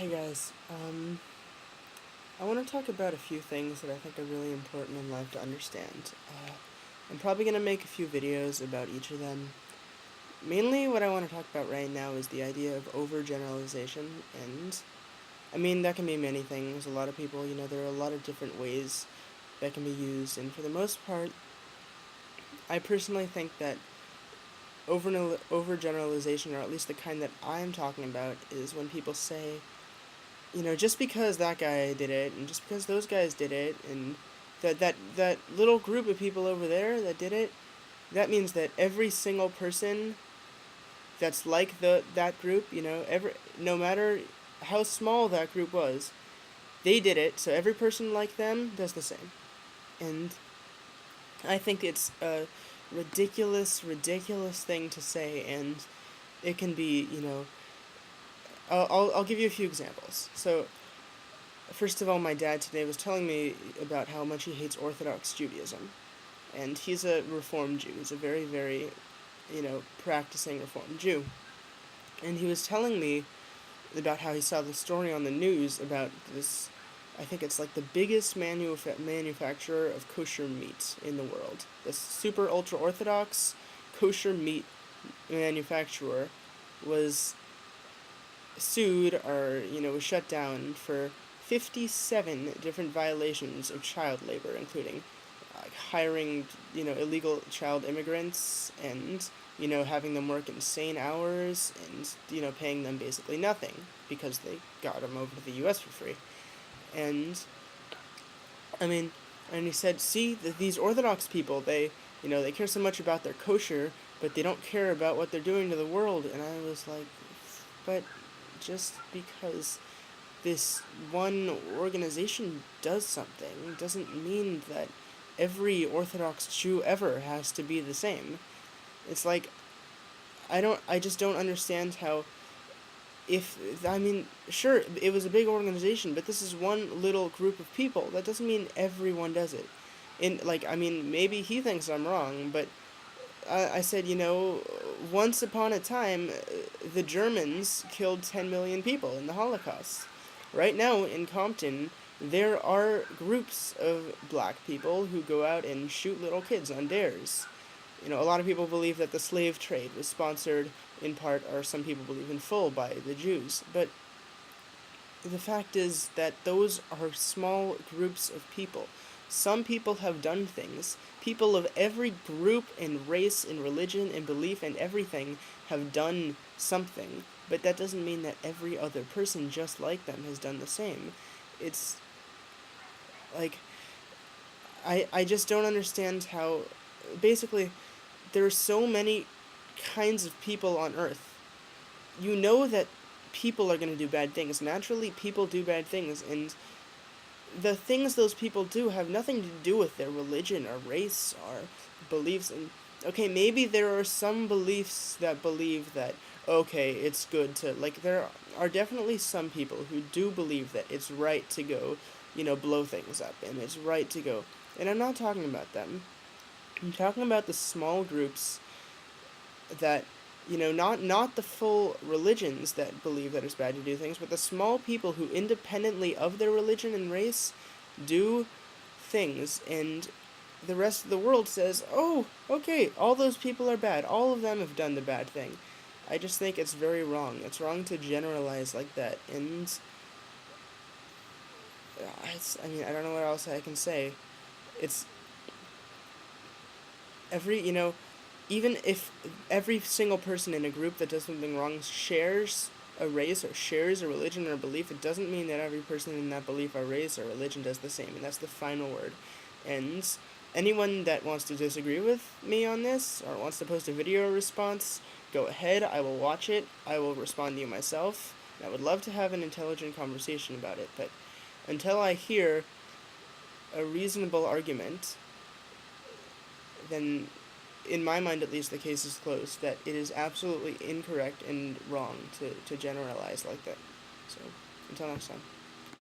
Hey guys, I want to talk about a few things that I think are really important in life to understand. I'm probably going to make a few videos about each of them. Mainly what I want to talk about right now is the idea of overgeneralization, and I mean, that can be many things. A lot of people, there are a lot of different ways that can be used, and for the most part, I personally think that overgeneralization, or at least the kind that I'm talking about, is when people say, just because that guy did it, and just because those guys did it, and that little group of people over there that did it, that means that every single person that's like that group, no matter how small that group was, they did it. So every person like them does the same, and I think it's a ridiculous thing to say, and it can be, I'll give you a few examples. So first of all, my dad today was telling me about how much he hates Orthodox Judaism. And he's a Reformed Jew. He's a very, very, practicing Reformed Jew. And he was telling me about how he saw the story on the news about this, I think it's like the biggest manufacturer of kosher meat in the world. This super ultra Orthodox kosher meat manufacturer was sued, or was shut down for 57 different violations of child labor, including hiring illegal child immigrants, and having them work insane hours, and paying them basically nothing because they got them over to the U.S. for free. And I mean, and he said, see, these Orthodox people, they care so much about their kosher, but they don't care about what they're doing to the world. And I was like, but just because this one organization does something doesn't mean that every Orthodox Jew ever has to be the same. It's like, I just don't understand how, I mean, sure, it was a big organization, but this is one little group of people. That doesn't mean everyone does it. I mean, maybe he thinks I'm wrong, but I said, once upon a time, the Germans killed 10 million people in the Holocaust. Right now, in Compton, there are groups of black people who go out and shoot little kids on dares. A lot of people believe that the slave trade was sponsored in part, or some people believe in full, by the Jews. But the fact is that those are small groups of people. Some people have done things. People of every group and race and religion and belief and everything have done something. But that doesn't mean that every other person just like them has done the same. It's like, I just don't understand how, basically, there are so many kinds of people on Earth. You know that people are going to do bad things. Naturally, people do bad things, and the things those people do have nothing to do with their religion or race or beliefs. And okay, maybe there are some beliefs that believe that, okay, it's good to, like, there are definitely some people who do believe that it's right to go, blow things up, and it's right to go. And I'm not talking about them. I'm talking about the small groups that, not the full religions that believe that it's bad to do things, but the small people who, independently of their religion and race, do things, and the rest of the world says, oh, okay, all those people are bad. All of them have done the bad thing. I just think it's very wrong. It's wrong to generalize like that, and I mean, I don't know what else I can say. It's every, even if every single person in a group that does something wrong shares a race or shares a religion or a belief, it doesn't mean that every person in that belief or race or religion does the same, and that's the final word. And anyone that wants to disagree with me on this or wants to post a video response, go ahead. I will watch it. I will respond to you myself. And I would love to have an intelligent conversation about it, but until I hear a reasonable argument, then in my mind at least, the case is closed, that it is absolutely incorrect and wrong to generalize like that. So, until next time.